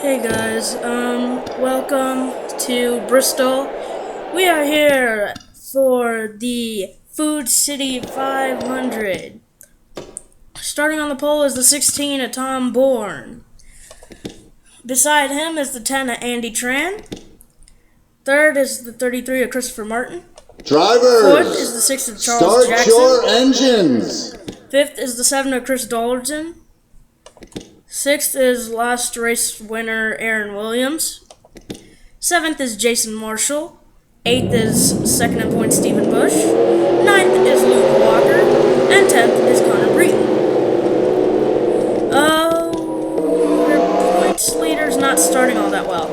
Hey guys, welcome to Bristol. We are here for the Food City 500. Starting on the pole is the 16 of Tom Bourne. Beside him is the 10 of Andy Tran. Third is the 33 of Christopher Martin. Drivers, Fourth is the 6 of Charles Jackson. start your engines. Fifth is the 7 of Chris Dollerton. Sixth is last race winner Aaron Williams. Seventh is Jason Marshall. Eighth is second in points Stephen Bush. Ninth is Luke Walker. And 10th is Connor Breton. Your points leader's not starting all that well.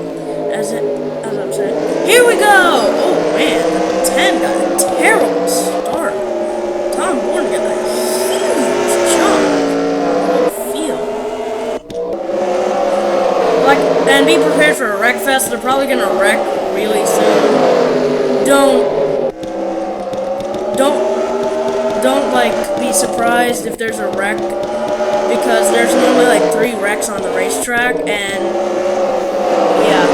As I'm saying. Here we go! Oh man, the 10 got a terrible start. Tom Bourne got a huge jump. And be prepared for a wreck fest. They're probably gonna wreck really soon. Don't like be surprised if there's a wreck, because there's normally like 3 wrecks on the racetrack, and yeah,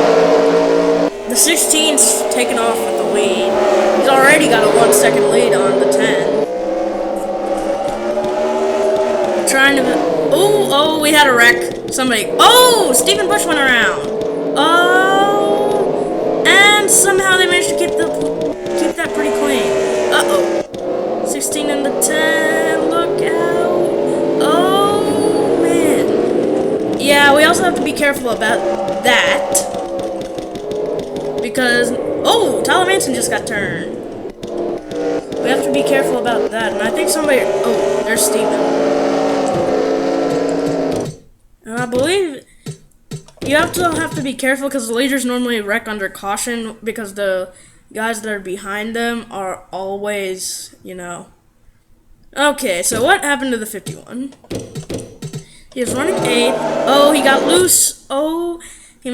the 16's taken off with the lead. He's already got a 1-second lead on the 10. Trying to. Oh, we had a wreck. Stephen Bush went around. Oh, and somehow they managed to keep that pretty clean. 16 and the 10, look out. Oh, man. Yeah, we also have to be careful about that, because, Tyler Manson just got turned. We have to be careful about that, and I think there's Stephen. I believe you have to be careful, because the leaders normally wreck under caution, because the guys that are behind them are always, Okay, so what happened to the 51? He was running 8. Oh, he got loose. Oh, he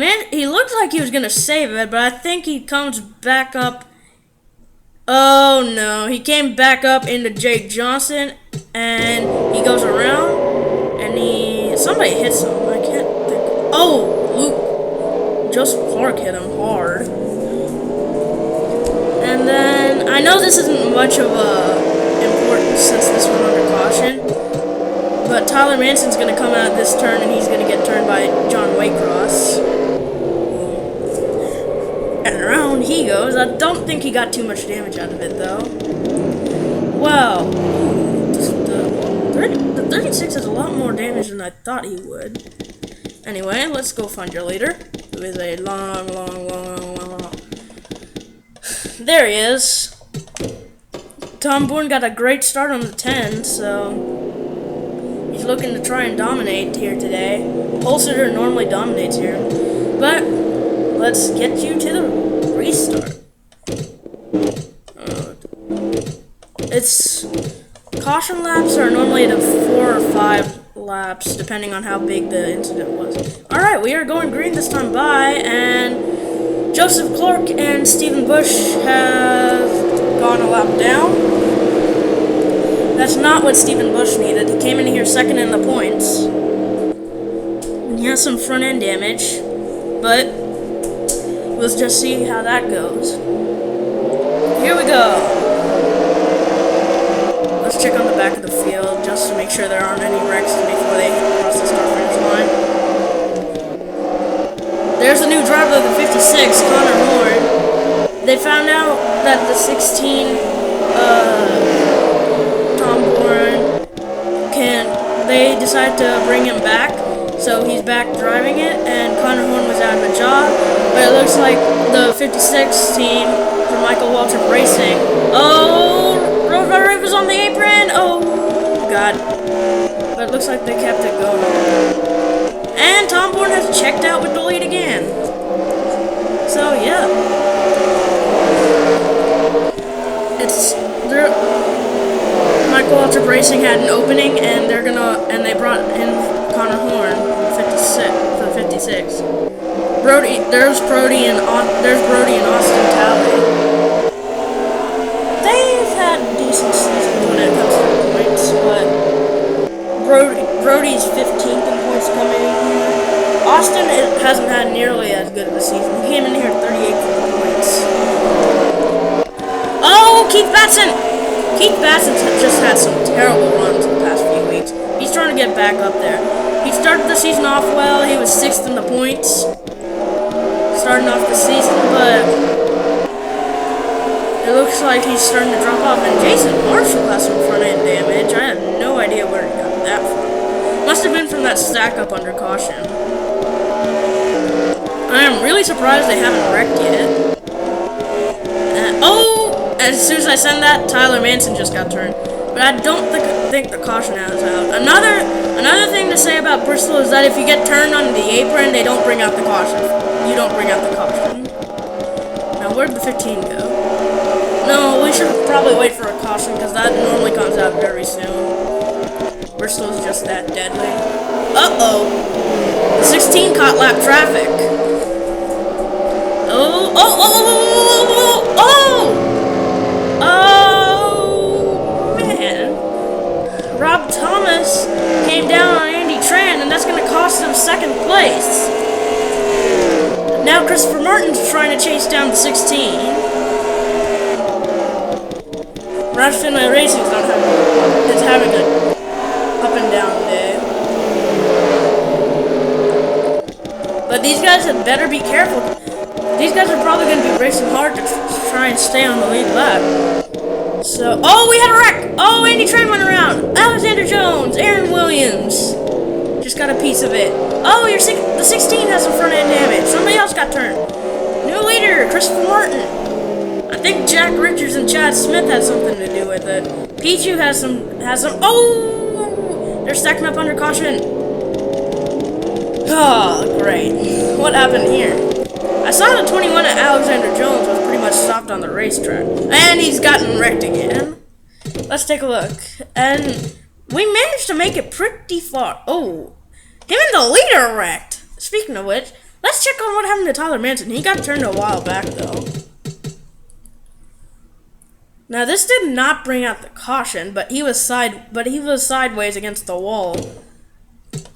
looked like he was going to save it, but I think he comes back up. Oh, no. He came back up into Jake Johnson, and he goes around, and somebody hits him. I can't think. Oh, Joseph Clark hit him hard. And then, I know this isn't much of importance since this went under caution, but Tyler Manson's going to come out of this turn, and he's going to get turned by John Waycross. And around he goes. I don't think he got too much damage out of it, though. Wow. The 36 has a lot more damage than I thought he would. Anyway, let's go find your leader, who is a long. There he is. Tom Bourne got a great start on the 10, so he's looking to try and dominate here today. Holster normally dominates here, but let's get you to the restart. Caution laps are normally at 4 or 5 laps, depending on how big the incident was. Alright, we are going green this time by, and Joseph Clark and Stephen Bush have gone a lap down. That's not what Stephen Bush needed. He came in here second in the points. And he has some front end damage, but let's just see how that goes. Here we go. Let's check on the back of the field just to make sure there aren't any wrecks before they cross the start-finish line. There's a new driver of the 56, Connor Horn. They found out that the 16, Tom Bourne, they decided to bring him back, so he's back driving it, and Connor Horn was out of a job, but it looks like the 56 team for Michael Walter Racing. Road Runner was on the apron. Oh, God. But it looks like they kept it going. And Tom Bourne has checked out with the lead again. So, yeah. Michael Walter Racing had an opening, and they brought in Connor Horn for the 56. There's Brody and Austin Talley. They've had decent seasons when it comes to points, but Brody's 15th in points coming in here. Austin hasn't had nearly as good of a season. He came in here 38 for the points. Oh, Keith Batson! Keith Batson just had some terrible runs in the past few weeks. He's trying to get back up there. He started the season off well. He was 6th in the points starting off the season, but it looks like he's starting to drop off. And Jason Marshall has some front end damage. I have no idea where he got that from. Must have been from that stack up under caution. I am really surprised they haven't wrecked yet. As soon as I send that, Tyler Manson just got turned. But I don't think the caution is out. Another thing to say about Bristol is that if you get turned on the apron, they don't bring out the caution. You don't bring out the caution. Now, where'd the 15 go? No, we should probably wait for a caution because that normally comes out very soon. Bristol's just that deadly. Uh-oh. The 16 caught lap traffic. Oh, man. Rob Thomas came down on Andy Tran, and that's going to cost him 2nd place. Now Christopher Martin's trying to chase down the 16. Rush Finlay Racing's having a up and down day. But these guys had better be careful. These guys are probably going to be racing hard to try and stay on the lead lap. So, oh, we had a wreck! Oh, Andy Train went around. Alexander Jones, Aaron Williams. Just got a piece of it. Oh, the 16 has some front end damage. Somebody else got turned. New leader, Christopher Martin. I think Jack Richards and Chad Smith had something to do with it. Pichu has some. Oh, they're stacking up under caution. Oh, great. What happened here? I saw the 21 at Alexander Jones was pretty much stopped on the racetrack. And he's gotten wrecked again. Let's take a look. And we managed to make it pretty far. Oh, him and the leader wrecked. Speaking of which, let's check on what happened to Tyler Manson. He got turned a while back, though. Now, this did not bring out the caution, but he was sideways against the wall.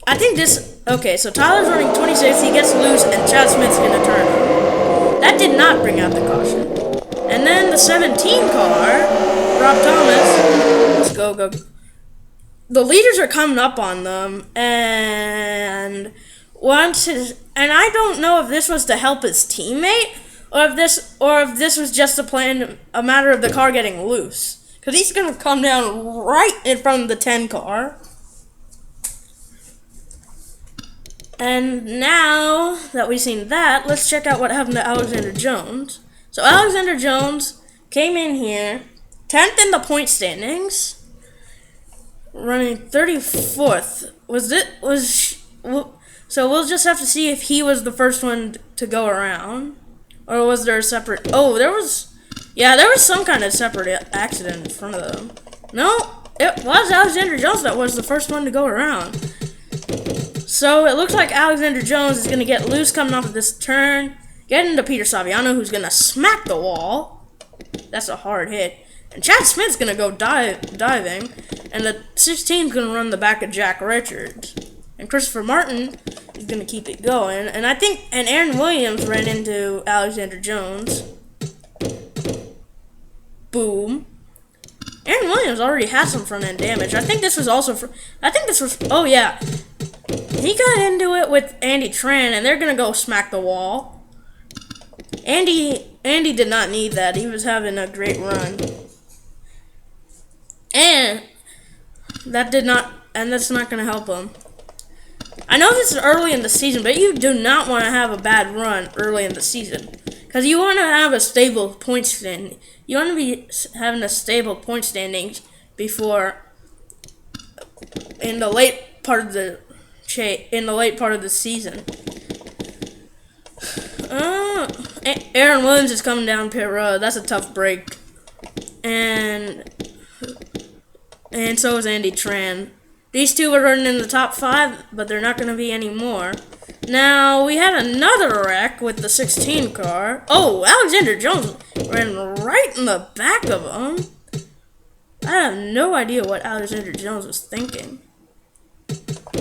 I think this... Okay, so Tyler's running 26, he gets loose, and Chad Smith's going to turn him. That did not bring out the caution. And then the 17 car, Rob Thomas... Let's go. The leaders are coming up on them, and... And I don't know if this was to help his teammate, or if this was just a matter of the car getting loose. Because he's going to come down right in front of the 10 car. And now that we've seen that, let's check out what happened to Alexander Jones. So Alexander Jones came in here, 10th in the point standings, running 34th. So we'll just have to see if he was the first one to go around, or was there a separate? Oh, there was some kind of separate accident in front of them. No, it was Alexander Jones that was the first one to go around. So it looks like Alexander Jones is going to get loose coming off of this turn, get into Peter Saviano, who's going to smack the wall. That's a hard hit. And Chad Smith's going to go diving, and the 16 is going to run the back of Jack Richards. And Christopher Martin is going to keep it going. And Aaron Williams ran into Alexander Jones. Boom. Aaron Williams already had some front end damage. I think this was oh yeah. He got into it with Andy Tran, and they're going to go smack the wall. Andy did not need that. He was having a great run. And that's not going to help him. I know this is early in the season, but you do not want to have a bad run early in the season. Because you want to have a stable point standing. You want to be having a stable point standings before in the late part of the season. Aaron Williams is coming down pit road. That's a tough break. And so is Andy Tran. These two were running in the top 5, but they're not going to be anymore. Now, we had another wreck with the 16 car. Oh, Alexander Jones ran right in the back of him. I have no idea what Alexander Jones was thinking.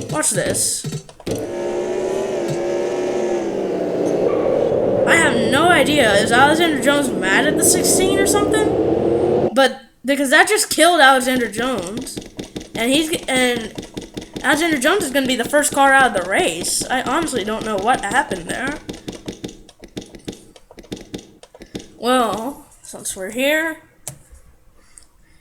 Watch this. idea. Is Alexander Jones mad at the 16 or something? But because that just killed Alexander Jones, and Alexander Jones is going to be the first car out of the race. I honestly don't know what happened there. Well, since we're here,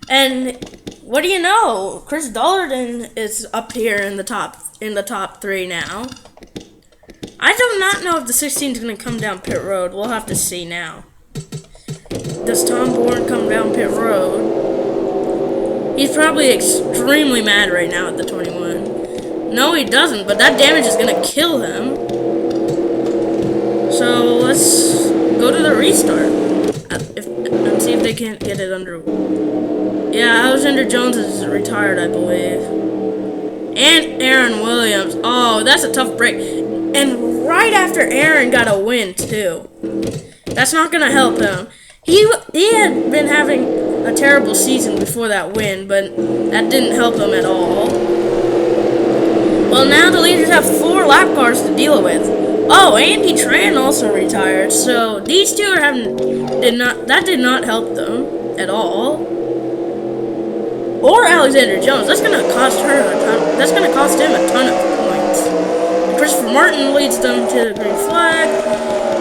and what do you know? Chris Dollarden is up here in the top 3 now. I do not know if the 16 is going to come down pit road. We'll have to see now. Does Tom Bourne come down pit road? He's probably extremely mad right now at the 21. No, he doesn't, but that damage is going to kill him. So let's go to the restart and see if they can't get it under. Yeah, Alexander Jones is retired, I believe. And Aaron Williams. Oh, that's a tough break. And right after Aaron got a win, too. That's not going to help him. He had been having a terrible season before that win, but that didn't help him at all. Well, now the leaders have 4 lap cars to deal with. Oh, Andy Tran also retired, so these two are that did not help them at all. Or Alexander Jones. That's gonna cost him a ton of points. And Christopher Martin leads them to the green flag,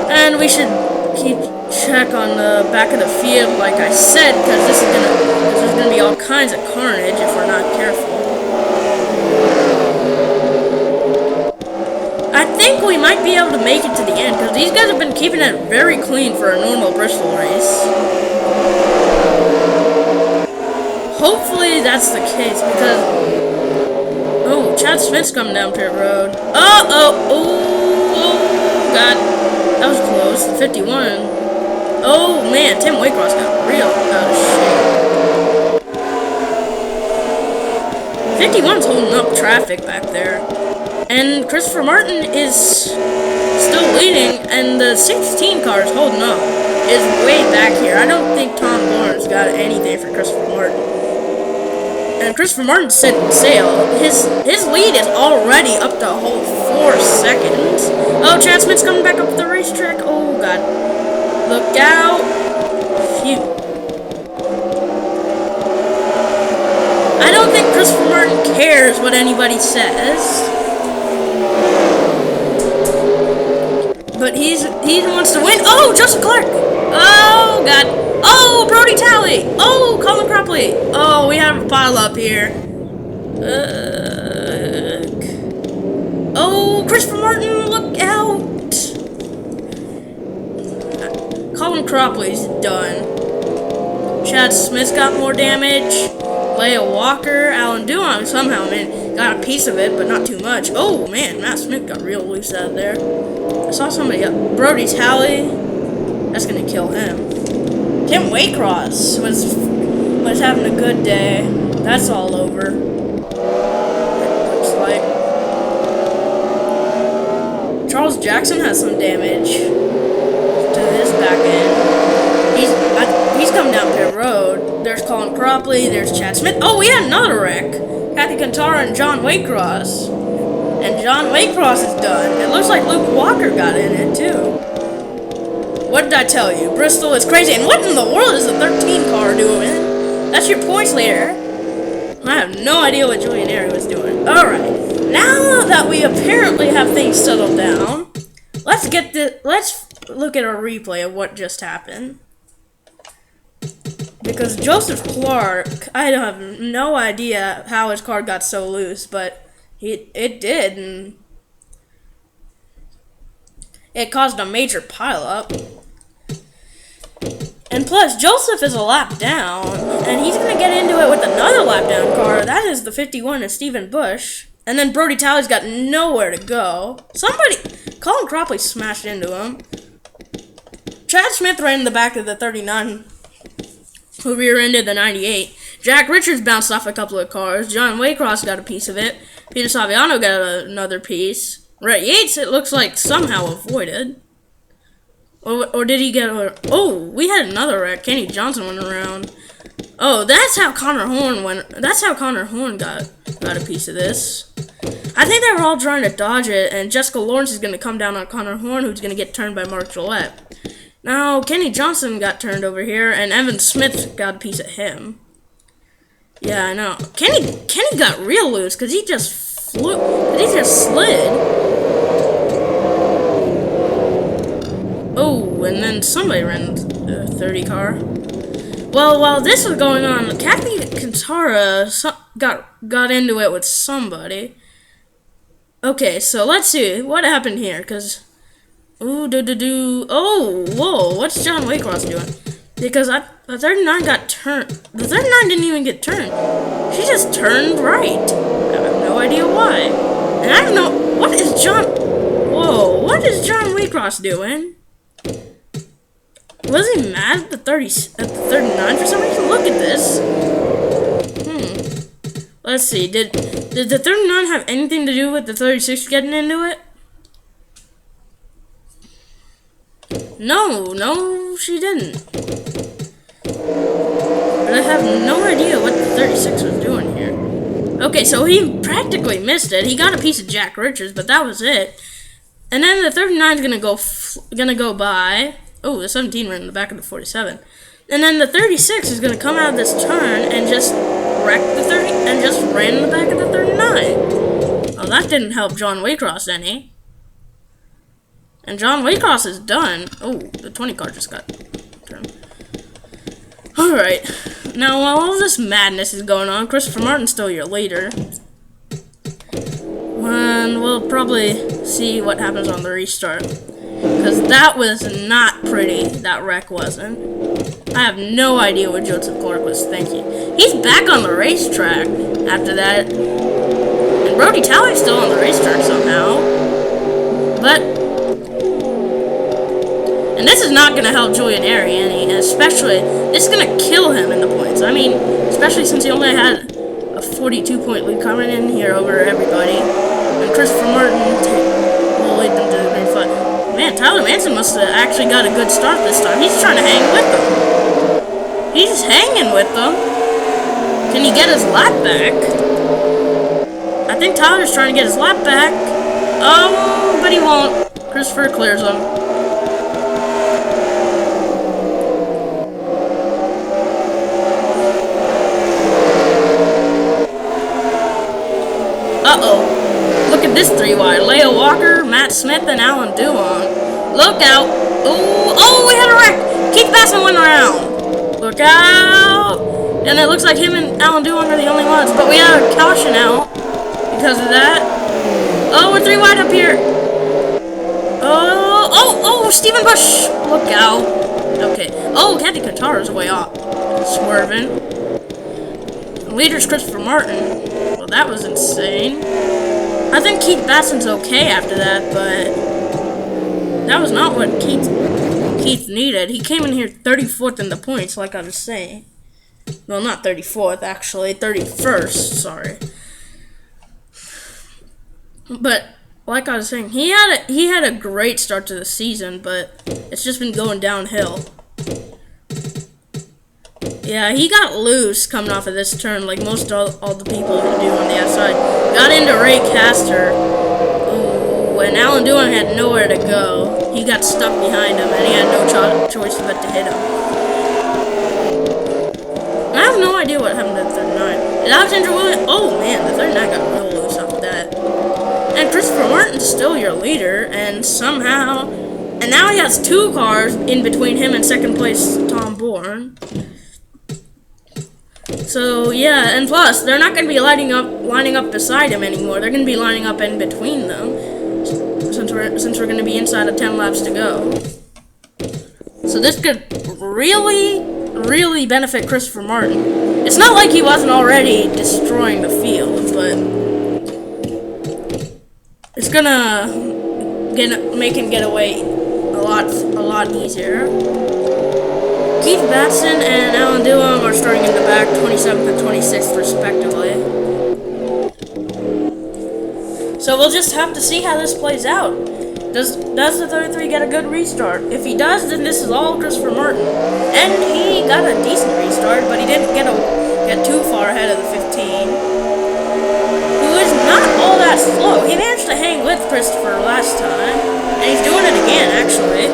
and we should keep check on the back of the field, like I said, because there's gonna be all kinds of carnage if we're not careful. I think we might be able to make it to the end, because these guys have been keeping it very clean for a normal Bristol race. Hopefully that's the case, because... Oh, Chad Smith's coming down pit road. Oh, God. That was close. 51. Oh, man, Tim Waycross got real out of shape. 51's holding up traffic back there. And Christopher Martin is still leading, and the 16 car is holding up. Is way back here. I don't think Tom Lawrence got anything for Christopher Martin. And Christopher Martin set sail. His lead is already up to a whole 4 seconds. Oh, Chad Smith's coming back up the racetrack. Oh, God. Look out. Phew. I don't think Christopher Martin cares what anybody says. But he wants to win. Oh, Joseph Clark. Oh, God. Oh, Brody Talley. Oh, Colin Cropley. Oh, we have a pile up here. Oh, Christopher Martin, look out. Colin Cropley's done. Chad Smith's got more damage. Leia Walker, Alan Duong somehow, man, got a piece of it, but not too much. Oh, man, Matt Smith got real loose out of there. I saw somebody got Brody Talley. That's gonna kill him. Tim Waycross was having a good day. That's all over. It looks like. Charles Jackson has some damage to his back end. He's coming down pit road. There's Colin Cropley. There's Chad Smith. Oh, we had another wreck. Kathy Cantara and John Waycross. And John Waycross is done. It looks like Luke Walker got in it, too. What did I tell you? Bristol is crazy. And what in the world is the 13 car doing? That's your points leader. I have no idea what Julian Airy was doing. Alright. Now that we apparently have things settled down, let's look at a replay of what just happened. Because Joseph Clark, I have no idea how his car got so loose, but it did, and it caused a major pileup. And plus, Joseph is a lap down, and he's going to get into it with another lap down car. That is the 51 of Stephen Bush. And then Brody Talley's got nowhere to go. Colin Cropley smashed into him. Chad Smith ran in the back of the 39, who rear-ended the 98. Jack Richards bounced off a couple of cars. John Waycross got a piece of it. Peter Saviano got another piece. Rhett Yates, it looks like, somehow avoided. Or did he get a... Oh, we had another wreck. Kenny Johnson went around. Oh, that's how Connor Horn went... That's how Connor Horn got a piece of this. I think they were all trying to dodge it, and Jessica Lawrence is going to come down on Connor Horn, who's going to get turned by Mark Gillette. Now, Kenny Johnson got turned over here, and Evan Smith got a piece of him. Yeah, I know. Kenny got real loose, because he just slid. Oh, and then somebody ran the 30 car. Well, while this was going on, Kathy Kantara got into it with somebody. Okay, so let's see what happened here, because... Ooh, oh, whoa, what's John Waycross doing? Because the 39 got turned. The 39 didn't even get turned. She just turned right. I have no idea why. And I don't know, what is John Waycross doing? Was he mad at the 39 for some reason? Look at this. Let's see, did the 39 have anything to do with the 36 getting into it? No, she didn't. But I have no idea what the 36 was doing here. Okay, so he practically missed it. He got a piece of Jack Richards, but that was it. And then the 39 is gonna go by. Oh, the 17 ran in the back of the 47. And then the 36 is gonna come out of this turn and just wreck the 30 and just ran in the back of the 39. Well, that didn't help John Waycross any. And John Waycross is done. Oh, the 20 car just got turned. Alright. Now, while all this madness is going on, Christopher Martin's still your leader. And we'll probably see what happens on the restart. Because that was not pretty. That wreck wasn't. I have no idea what Joseph Clark was thinking. He's back on the racetrack after that. And Brody Tally's still on the racetrack somehow. But... And this is not going to help Julian Airy any, and especially, this is going to kill him in the points. I mean, especially since he only had a 42-point lead coming in here over everybody. And Christopher Martin will lead them to the green flag. Man, Tyler Manson must have actually got a good start this time. He's trying to hang with them. He's hanging with them. Can he get his lap back? I think Tyler's trying to get his lap back. Oh, but he won't. Christopher clears him. Uh-oh. Look at this three-wide. Leo Walker, Matt Smith, and Alan Duong. Look out. Oh, we had a wreck. Keith Bassman went around. Look out. And it looks like him and Alan Duong are the only ones. But we have a caution out because of that. Oh, we're three-wide up here. Oh, Stephen Bush. Look out. Okay. Oh, Kathy Katara's way off. Swerving. Leader's Christopher Martin. Well, that was insane. I think Keith Basson's okay after that, but that was not what Keith needed. He came in here 34th in the points, like I was saying. Well, not 34th, actually. 31st, sorry. But, like I was saying, he had a great start to the season, but it's just been going downhill. Yeah, he got loose coming off of this turn, like most all the people who do on the outside. Got into Ray Castor. Ooh, and Alan Duong had nowhere to go. He got stuck behind him, and he had no choice but to hit him. I have no idea what happened to the 39. Did Alexander Williams? Oh man, the 39 got real loose off of that. And Christopher Martin's still your leader, and somehow... And now he has two cars in between him and second place Tom Bourne. So yeah, and plus they're not going to be lining up beside him anymore. They're going to be lining up in between them, since we're going to be inside of 10 laps to go. So this could really benefit Christopher Martin. It's not like he wasn't already destroying the field, but it's gonna make him get away a lot easier. Keith Batson and Alan Duong are starting in the back, 27th and 26th respectively. So we'll just have to see how this plays out. Does the 33 get a good restart? If he does, then this is all Christopher Martin. And he got a decent restart, but he didn't get too far ahead of the 15. Who is not all that slow. He managed to hang with Christopher last time, and he's doing it again, actually.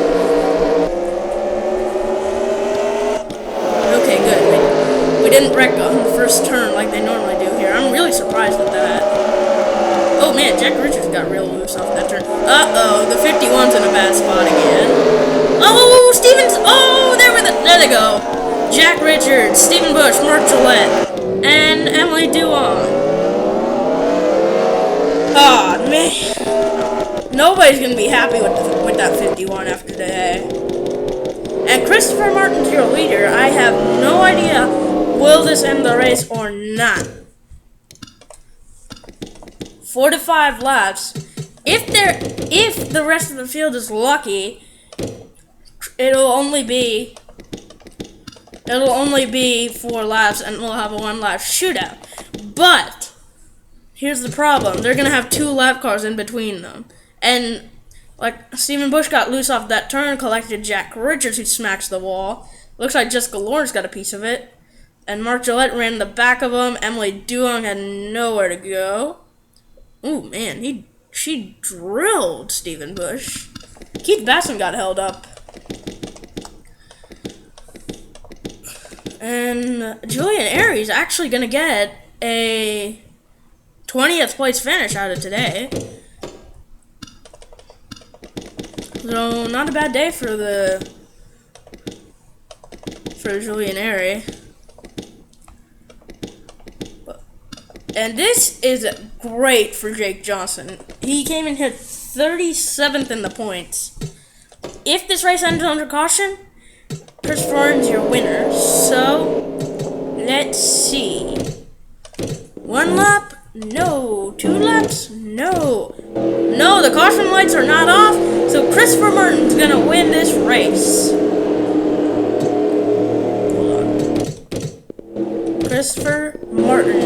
Uh-oh, the 51's in a bad spot again. Oh, Stevens! Oh, there they go. Jack Richards, Stephen Bush, Mark Gillette, and Emily Duong. Oh, man. Nobody's going to be happy with that 51 after today. And Christopher Martin's your leader. I have no idea, will this end the race or not. 4 to 5 laps. If the rest of the field is lucky, it'll only be 4 laps, and we'll have a 1-lap shootout. But here's the problem: they're gonna have 2 lap cars in between them, and like Stephen Bush got loose off that turn, collected Jack Richards, who smacks the wall. Looks like Jessica Lawrence got a piece of it, and Mark Gillette ran in the back of him. Emily Duong had nowhere to go. Ooh, man, she drilled Stephen Bush. Keith Basson got held up. And Julian Aries actually going to get a 20th place finish out of today. So, not a bad day for Julian Aries. And this is great for Jake Johnson. He came in here 37th in the points. If this race ends under caution, Chris Farn's your winner. So, let's see. 1 lap? No. 2 laps? No. No, the caution lights are not off, so Christopher Martin's gonna win this race. Christopher Martin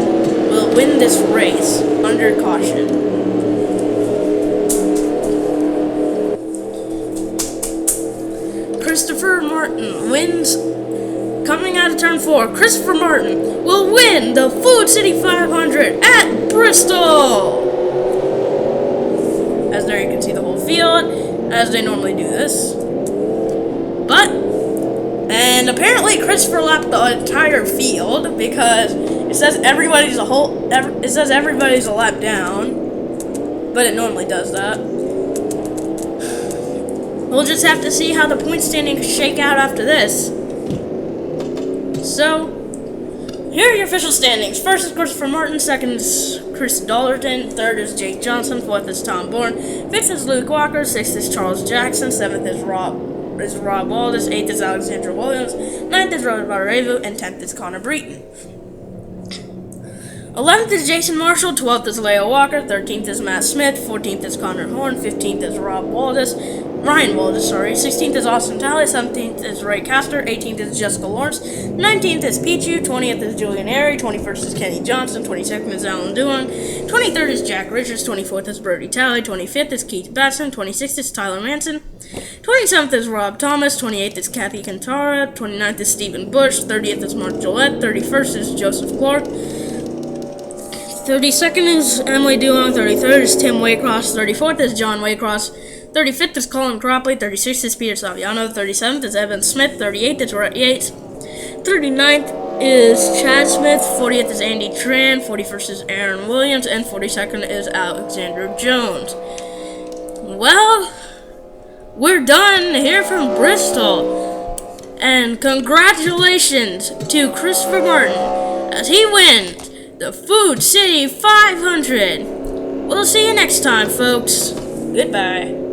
will win this race under caution. Christopher Martin wins. Coming out of turn 4, Christopher Martin will win the Food City 500 at Bristol. As there you can see the whole field, as they normally do this. And apparently Christopher lapped the entire field because it says everybody's a lap down, but it normally does that. We'll just have to see how the point standings shake out after this. So, here are your official standings. First is Christopher Martin, second is Chris Dollerton, third is Jake Johnson, fourth is Tom Bourne, fifth is Luke Walker, sixth is Charles Jackson, seventh is Rob Waldis, 8th is Alexandra Williams, 9th is Robert Bararevu, and 10th is Connor Breton. 11th is Jason Marshall, 12th is Leo Walker, 13th is Matt Smith, 14th is Connor Horn, 15th is Ryan Waldis, 16th is Austin Talley, 17th is Ray Castor, 18th is Jessica Lawrence, 19th is Pichu, 20th is Julian Aries, 21st is Kenny Johnson, 22nd is Alan Duong, 23rd is Jack Richards, 24th is Brody Talley, 25th is Keith Basson, 26th is Tyler Manson, 27th is Rob Thomas, 28th is Kathy Cantara, 29th is Stephen Bush, 30th is Mark Gillette, 31st is Joseph Clark, 32nd is Emily Duong, 33rd is Tim Waycross, 34th is John Waycross, 35th is Colin Cropley, 36th is Peter Saviano, 37th is Evan Smith, 38th is Rhett Yates, 39th is Chad Smith, 40th is Andy Tran, 41st is Aaron Williams, and 42nd is Alexander Jones. Well, we're done here from Bristol, and congratulations to Christopher Martin as he wins the Food City 500. We'll see you next time, folks. Goodbye.